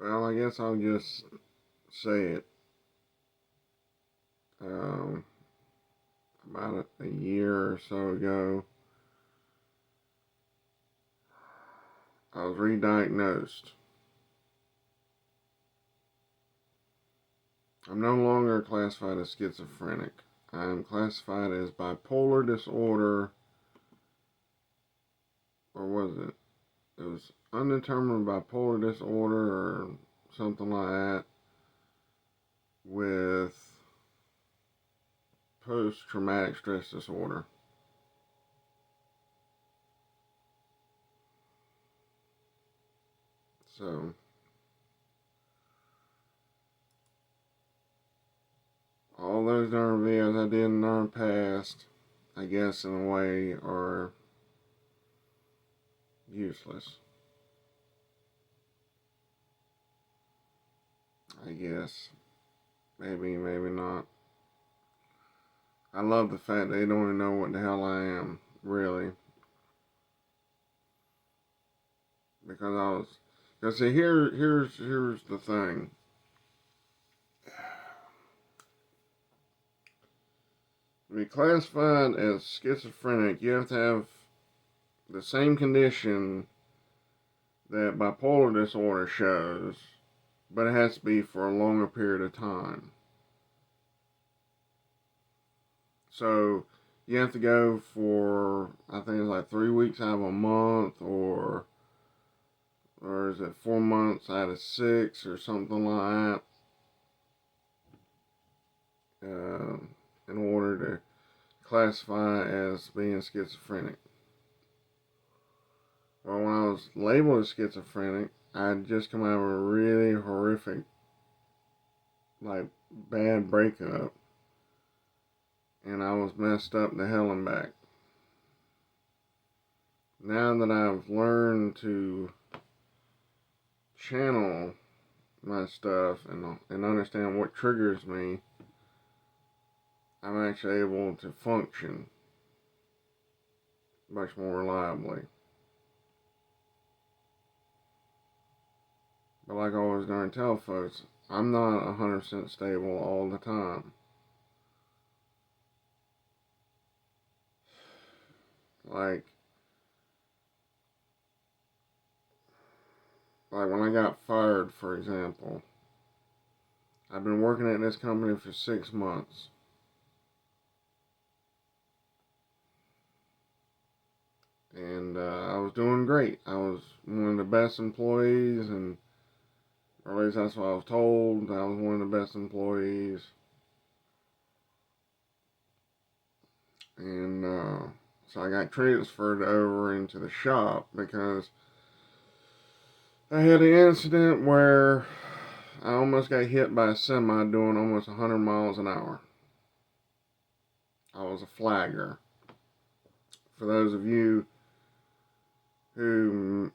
Well, I guess I'll just say it. Um, about a year or so ago, I was re-diagnosed. I'm no longer classified as schizophrenic. I am classified as bipolar disorder, or was it? It was undetermined bipolar disorder or something like that with post-traumatic stress disorder. So, all those darn videos I did in the past, I guess in a way, are useless. I guess. Maybe, maybe not. I love the fact they don't even know what the hell I am, really. Because I was, because see, here's the thing. To be classified as schizophrenic, you have to have the same condition that bipolar disorder shows, but it has to be for a longer period of time. So you have to go for, I think it's like 3 weeks out of a month, or is it 4 months out of 6 or something like that, in order to classify as being schizophrenic. Well, when I was labeled as schizophrenic, I'd just come out of a really horrific, like, bad breakup, and I was messed up to hell and back. Now that I've learned to channel my stuff and understand what triggers me, I'm actually able to function much more reliably. But like I always going to tell folks, I'm not 100% stable all the time. Like, when I got fired, for example, I've been working at this company for 6 months. And I was doing great. I was one of the best employees, and or at least that's what I was told. I was one of the best employees. And so I got transferred over into the shop because I had an incident where I almost got hit by a semi doing almost 100 miles an hour. I was a flagger. For those of you who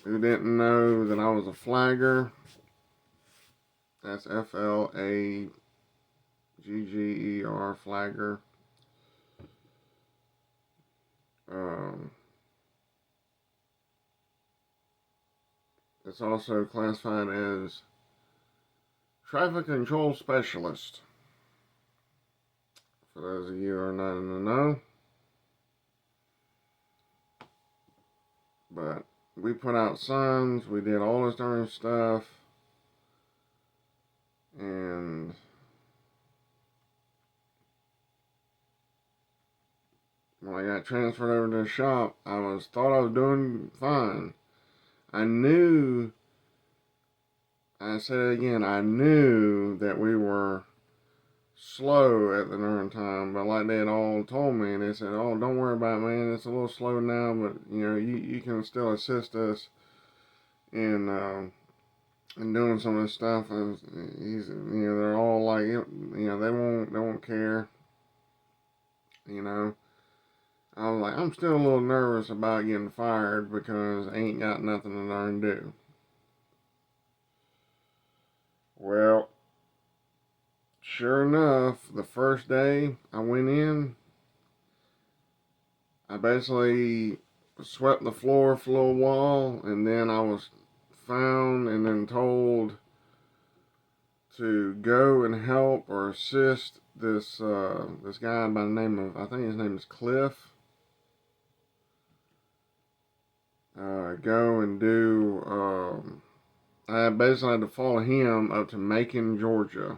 didn't know that I was a flagger, that's Flagger, flagger. Um, it's also classified as traffic control specialist. For those of you who are not in the know, but we put out signs, we did all this darn stuff, and when I got transferred over to the shop, thought I was doing fine. I knew, I said it again, I knew that we were slow at the darn time, but like they had all told me, they said, "Oh, don't worry about it, man. It's a little slow now, but you can still assist us in doing some of this stuff." And they're all like, they won't care. I was like, I'm still a little nervous about getting fired because I ain't got nothing to darn do. Well, sure enough, the first day I went in, I basically swept the floor for a little while, and then I was found and then told to go and help or assist this guy by the name of, I think his name is Cliff. Go and do. I basically had to follow him up to Macon, Georgia.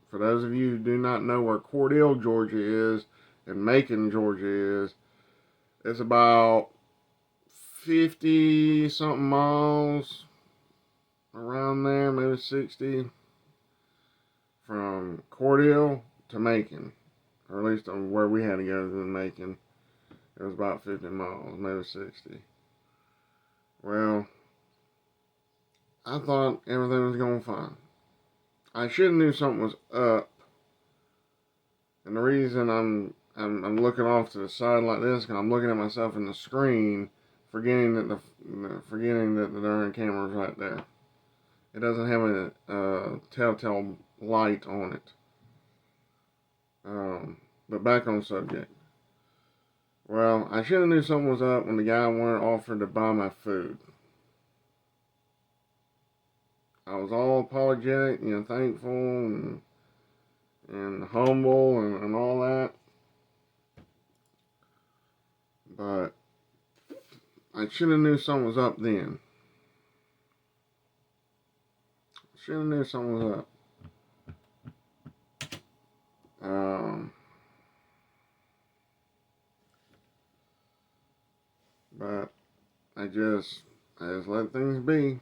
For those of you who do not know where Cordell, Georgia is, and Macon, Georgia is, it's about 50 something miles around there, maybe 60, from Cordell to Macon, or at least where we had to go to Macon. It was about 50 miles, maybe 60. Well, I thought everything was going fine. I should have knew something was up, and the reason I'm looking off to the side like this, because I'm looking at myself in the screen, forgetting that the darn camera's right there. It doesn't have a telltale light on it. But back on subject. Well, I should have knew something was up when the guy offered to buy my food. I was all apologetic, thankful and humble and all that. But I should have knew something was up then. Should have knew something was up. But I just let things be.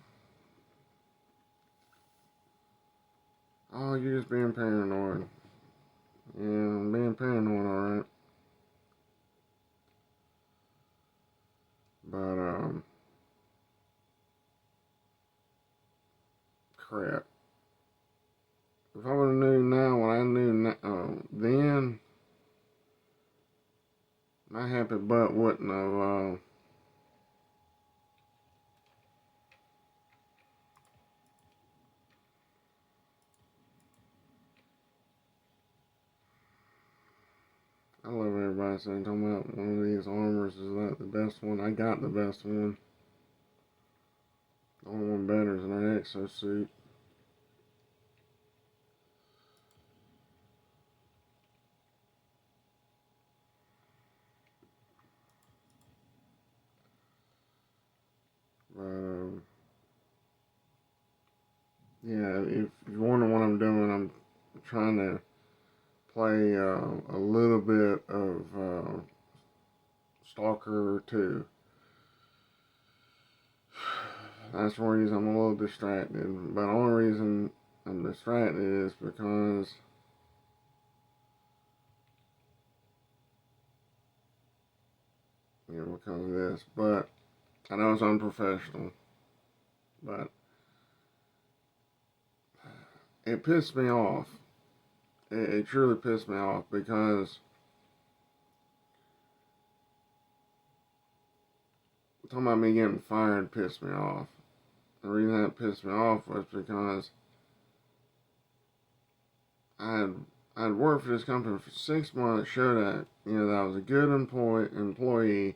Oh, you're just being paranoid. Yeah, I'm being paranoid, alright. But, crap. If I would have knew now what I knew then, my happy butt wouldn't have, I love everybody saying, talking about one of these armors is that the best one. I got the best one. The only one better is an exosuit. But, yeah, if you're wondering what I'm doing, I'm trying to play a little bit of Stalker 2. That's the reason I'm a little distracted. But the only reason I'm distracted is because because of this. But I know it's unprofessional. But it pissed me off. It truly pissed me off because talking about me getting fired pissed me off. The reason that pissed me off was because I'd worked for this company for 6 months, showed that that I was a good employee.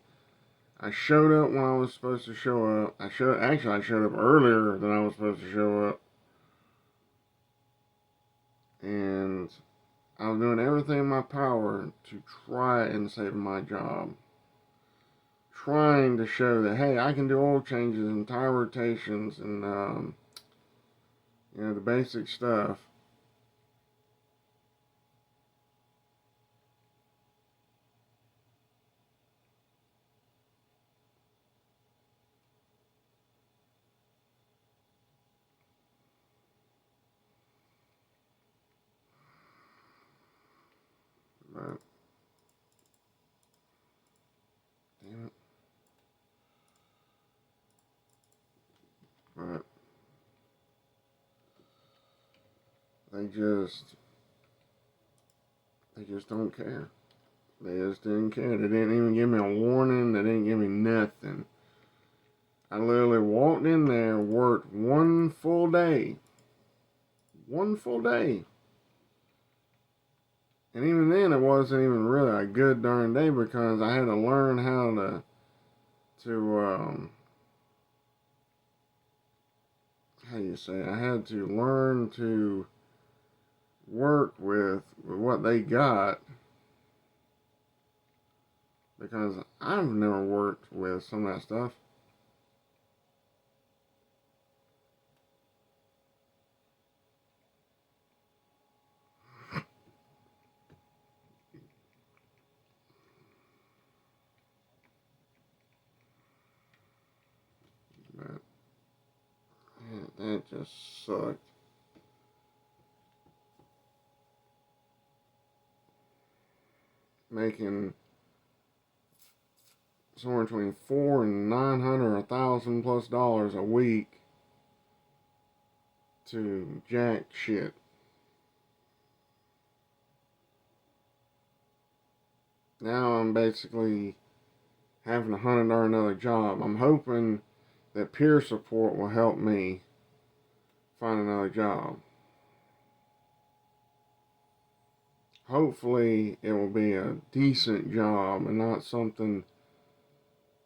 I showed up when I was supposed to show up. I showed up earlier than I was supposed to show up. And I was doing everything in my power to try and save my job. Trying to show that, hey, I can do oil changes and tire rotations and, the basic stuff. But, damn it. But, they just don't care. They just didn't care. They didn't even give me a warning. They didn't give me nothing. I literally walked in there, worked one full day. One full day. And even then, it wasn't even really a good darn day because I had to learn how to how do you say it? I had to learn to work with what they got, because I've never worked with some of that stuff. But yeah, that just sucked. Making somewhere between four and 900 or $1,000+ a week to jack shit. Now I'm basically having to hunt down another job. I'm hoping that peer support will help me find another job. Hopefully it will be a decent job and not something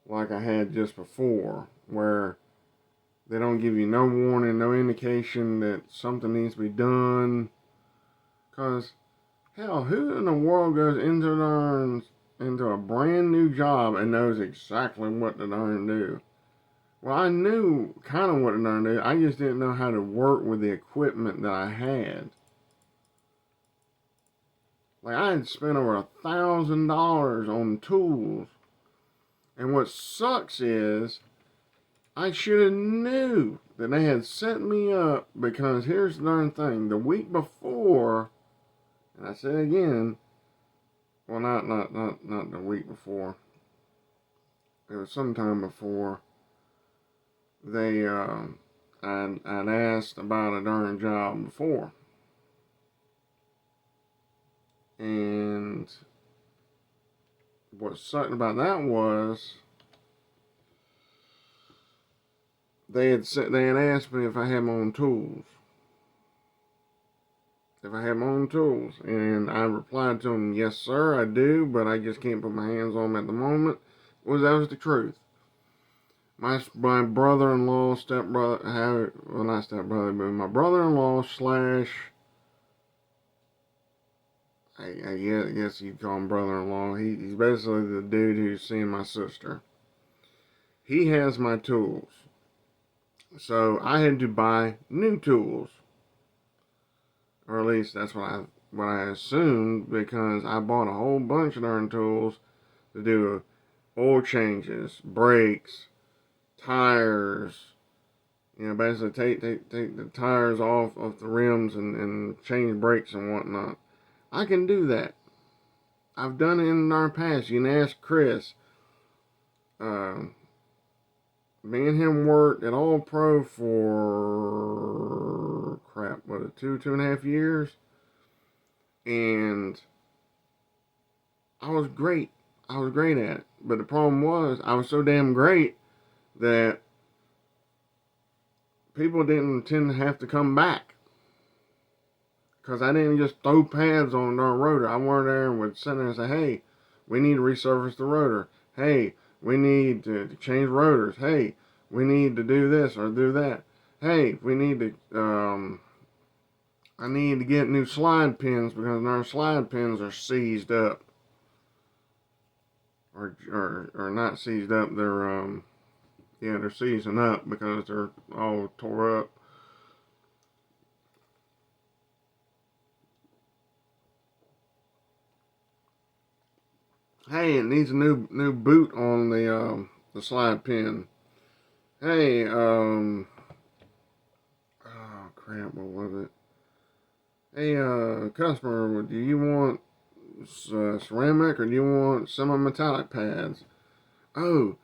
like I had just before, where they don't give you no warning, no indication that something needs to be done. Because, hell, who in the world goes into a brand new job and knows exactly what to darn do? Well, I knew kind of what to darn do. I just didn't know how to work with the equipment that I had. Like, I had spent over $1,000 on tools. And what sucks is, I should have knew that they had set me up, because here's the darn thing. The week before, and I say again, well, not the week before. It was sometime before. I'd asked about a darn job before. And what sucked about that was they had asked me if I had my own tools. If I had my own tools. And I replied to them, yes, sir, I do, but I just can't put my hands on them at the moment. That was the truth. My brother-in-law, stepbrother, well, not stepbrother, but my brother-in-law slash, I guess you'd call him brother-in-law. He's basically the dude who's seeing my sister. He has my tools. So I had to buy new tools. Or at least that's what I assumed, because I bought a whole bunch of darn tools to do oil changes, brakes, tires. You know, basically take the tires off of the rims and change brakes and whatnot. I can do that. I've done it in our past. You can ask Chris. Me and him worked at All Pro for two and a half years, and I was great. I was great at it. But the problem was, I was so damn great that people didn't tend to have to come back. Because I didn't just throw pads on the rotor. I went there and would sit there and say, hey, we need to resurface the rotor. Hey, we need to change rotors. Hey, we need to do this or do that. Hey, we need to, I need to get new slide pins, because our slide pins are seized up. Or not seized up, they're seizing up because they're all tore up. Hey, it needs a new boot on the slide pin. Hey, oh crap, what was it? Hey, customer, do you want ceramic or do you want semi-metallic pads? Oh,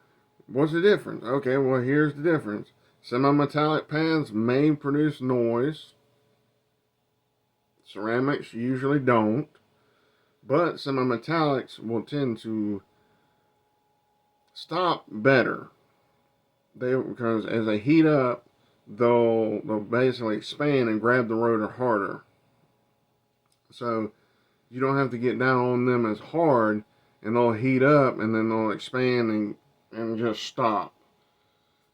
what's the difference? Okay, well, here's the difference. Semi-metallic pads may produce noise. Ceramics usually don't. But semi-metallics will tend to stop better. Because as they heat up, they'll basically expand and grab the rotor harder. So you don't have to get down on them as hard, and they'll heat up and then they'll expand and just stop.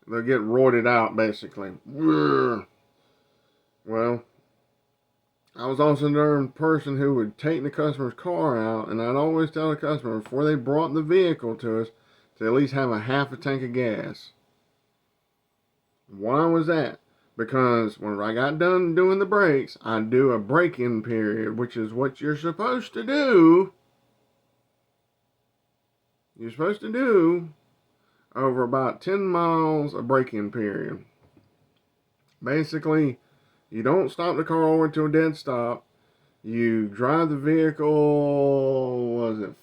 They'll get roided out basically. Well, I was also the person who would take the customer's car out, and I'd always tell the customer before they brought the vehicle to us to at least have a half a tank of gas. Why was that? Because when I got done doing the brakes, I'd do a break-in period, which is what you're supposed to do. You're supposed to do over about 10 miles a break-in period. Basically, you don't stop the car over to a dead stop. You drive the vehicle,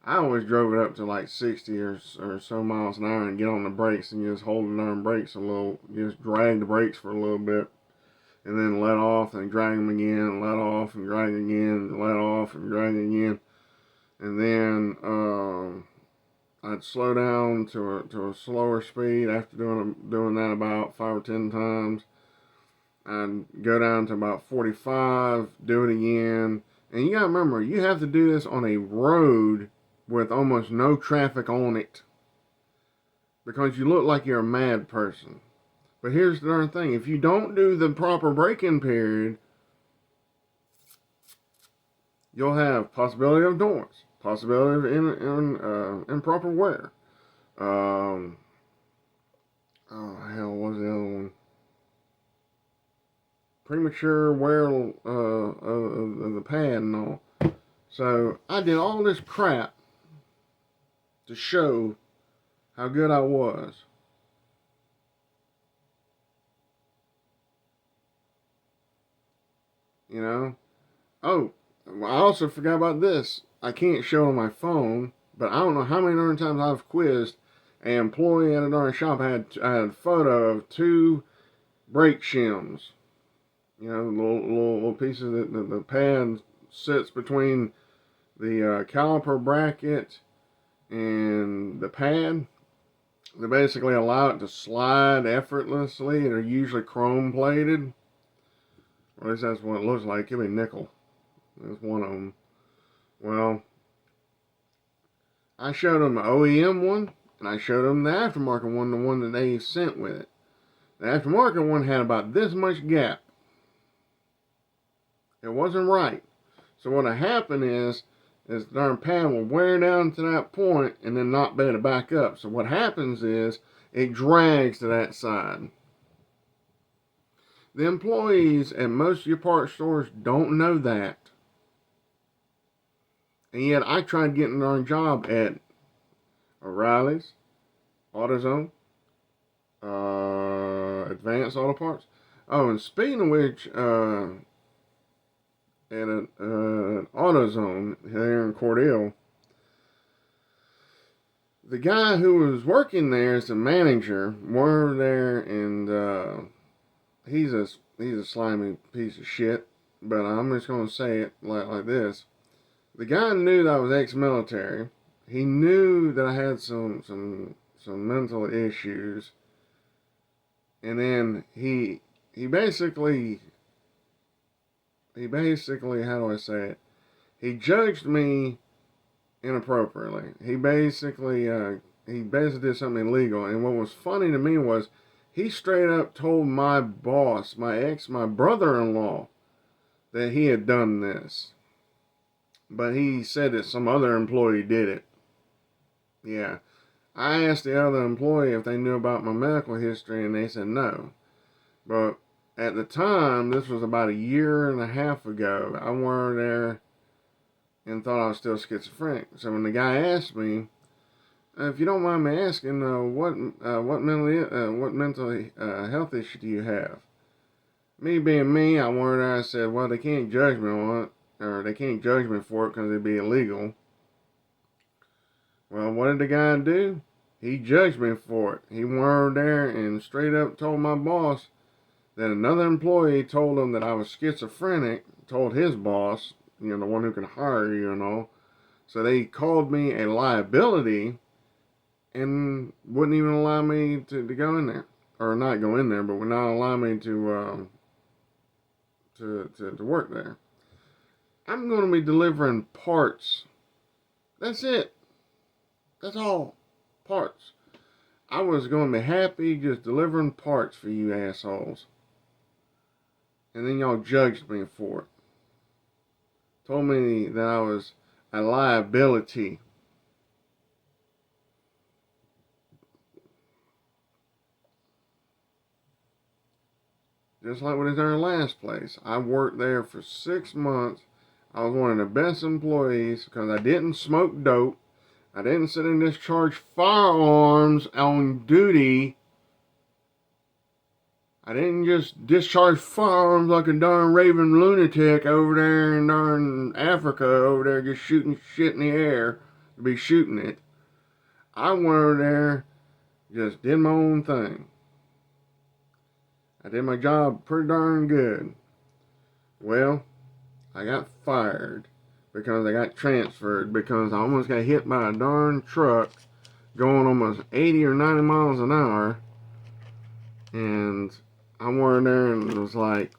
I always drove it up to like 60 or so miles an hour and get on the brakes and just hold the darn brakes a little, just drag the brakes for a little bit and then let off and drag them again, let off and drag again, let off and drag again. And then I'd slow down to a slower speed after doing that about 5 or 10 times. I'd go down to about 45, do it again. And you gotta remember, you have to do this on a road with almost no traffic on it, because you look like you're a mad person. But here's the darn thing: if you don't do the proper break-in period, you'll have possibility of noise, possibility of improper wear. Oh hell, what was the other one? Premature wear of the pad and all. So I did all this crap to show how good I was. You know? Oh, I also forgot about this. I can't show on my phone, but I don't know how many darn times I've quizzed an employee at a darn shop. I had a photo of 2 brake shims. You know, little pieces that the pad sits between the caliper bracket and the pad. They basically allow it to slide effortlessly. They're usually chrome plated. Or at least that's what it looks like. It could be nickel. That's one of them. Well, I showed them the OEM one, and I showed them the aftermarket one, the one that they sent with it. The aftermarket one had about this much gap. It wasn't right. So what had happened is the darn pad will wear down to that point and then not be able to back up. So what happens is it drags to that side. The employees at most of your parts stores don't know that. And yet I tried getting the darn job at O'Reilly's, AutoZone, Advanced Auto Parts. Oh, and speaking of which, at an AutoZone here in Cordell, the guy who was working there as the manager, were there, and he's a slimy piece of shit. But I'm just gonna say it like this: the guy knew that I was ex-military. He knew that I had some mental issues, and then he basically, how do I say it? He judged me inappropriately. He basically did something illegal. And what was funny to me was he straight up told my boss, my brother-in-law, that he had done this. But he said that some other employee did it. Yeah. I asked the other employee if they knew about my medical history, and they said no. But at the time, this was about a year and a half ago, I went there and thought I was still schizophrenic. So when the guy asked me, if you don't mind me asking, what mental health issue do you have? Me being me, I went there. I said, well, they can't judge me on it, or they can't judge me for it because it'd be illegal. Well, what did the guy do? He judged me for it. He went there and straight up told my boss that another employee told him that I was schizophrenic. Told his boss, you know, the one who can hire you and all. So they called me a liability and wouldn't even allow me to go in there. Or not go in there, but would not allow me to work there. I'm going to be delivering parts. That's it. That's all. Parts. I was going to be happy just delivering parts for you assholes. And then y'all judged me for it. Told me that I was a liability. Just like with our last place. I worked there for 6 months. I was one of the best employees because I didn't smoke dope. I didn't sit and discharge firearms on duty. I didn't just discharge firearms like a darn raving lunatic over there in darn Africa, over there just shooting shit in the air to be shooting it. I went over there, just did my own thing. I did my job pretty darn good. Well, I got fired because I got transferred because I almost got hit by a darn truck going almost 80 or 90 miles an hour. And I went there and it was like,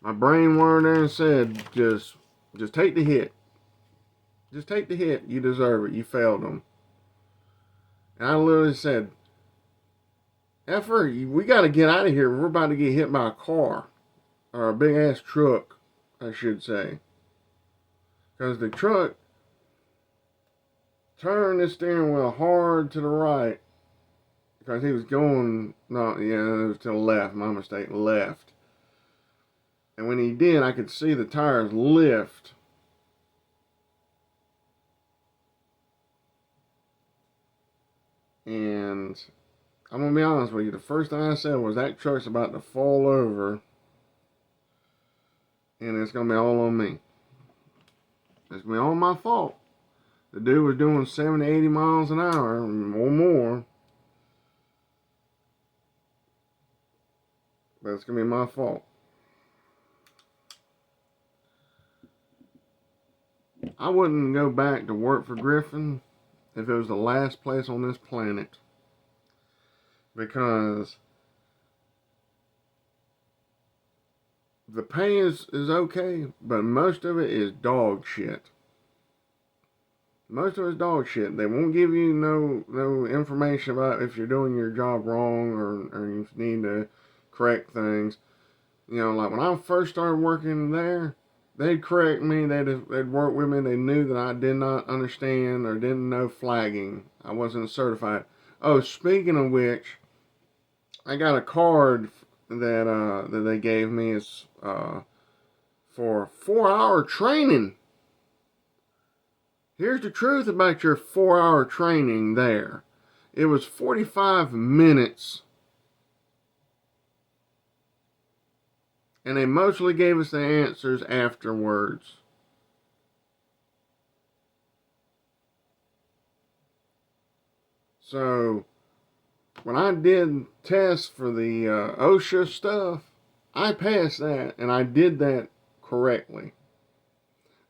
my brain went there and said, just take the hit. Just take the hit. You deserve it. You failed them. And I literally said, Effer, we got to get out of here. We're about to get hit by a car. Or a big ass truck, I should say. Because the truck turned the steering wheel hard to the right. Because he was going, no, yeah, it was to the left. My mistake, left. And when he did, I could see the tires lift. And I'm going to be honest with you. The first thing I said was that truck's about to fall over. And it's going to be all on me. It's going to be all my fault. The dude was doing 70, 80 miles an hour or more. But it's going to be my fault. I wouldn't go back to work for Griffin if it was the last place on this planet. Because the pay is okay, but most of it is dog shit. Most of it's dog shit. They won't give you no information about if you're doing your job wrong or you need to correct things. You know, like when I first started working there, they'd correct me, they'd work with me, they knew that I did not understand or didn't know flagging. I wasn't certified. Oh, speaking of which, I got a card that they gave me is for 4-hour training. Here's the truth about your 4-hour training there. It was 45 minutes. And they mostly gave us the answers afterwards. So, when I did tests for the OSHA stuff, I passed that, and I did that correctly.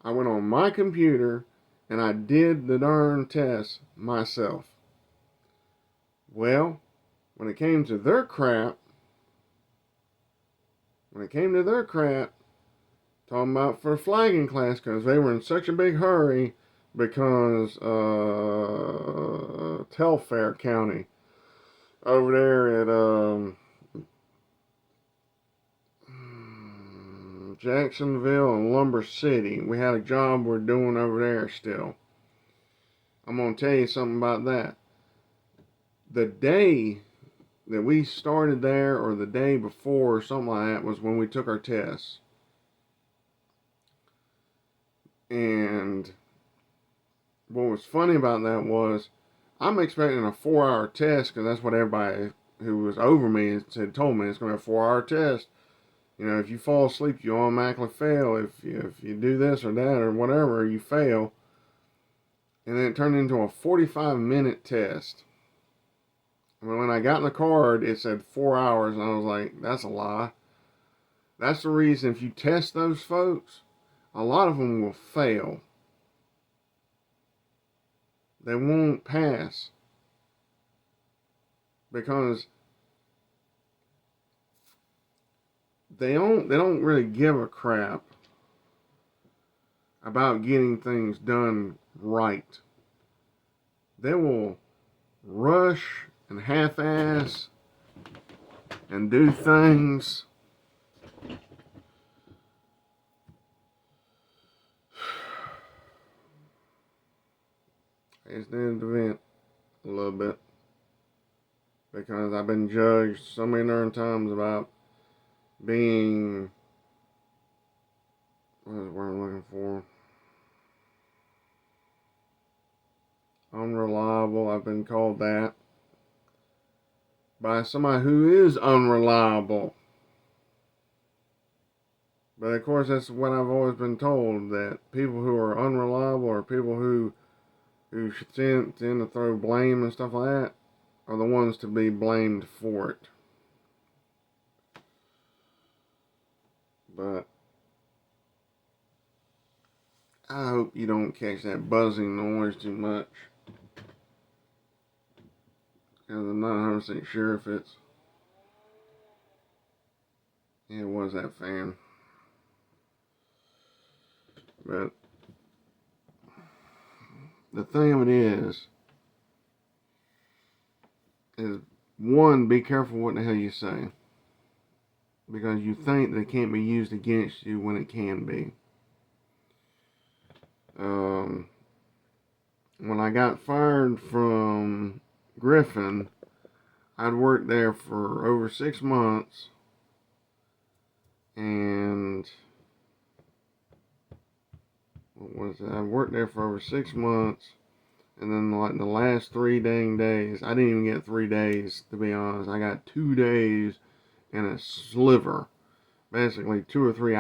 I went on my computer, and I did the darn test myself. Well, when it came to their crap, talking about for a flagging class, because they were in such a big hurry, because Telfair County, over there at Jacksonville and Lumber City, we had a job we're doing over there still. I'm going to tell you something about that. The day that we started there, or the day before, or something like that, was when we took our tests. And what was funny about that was, I'm expecting a 4-hour test, because that's what everybody who was over me had told me. It's going to be a 4-hour test. You know, if you fall asleep, you automatically fail. If you do this or that or whatever, you fail. And then it turned into a 45-minute test. When I got in the card, it said 4 hours, and I was like, that's a lie. That's the reason, if you test those folks, a lot of them will fail. They won't pass. Because they don't really give a crap about getting things done right. They will rush and half-ass and do things little bit. Because I've been judged so many different times about being, what is the word I'm looking for? Unreliable. I've been called that by somebody who is unreliable. But of course, that's what I've always been told, that people who are unreliable or people who tend to throw blame and stuff like that are the ones to be blamed for it. But I hope you don't catch that buzzing noise too much, because I'm not 100% sure if it was that fan. But the thing of it is one, be careful what the hell you say, because you think that it can't be used against you when it can be. When I got fired from Griffin, I'd worked there for over 6 months, and what was it? I worked there for over 6 months, and then like the last 3 dang days, I didn't even get 3 days, to be honest. I got 2 days and a sliver, basically 2 or 3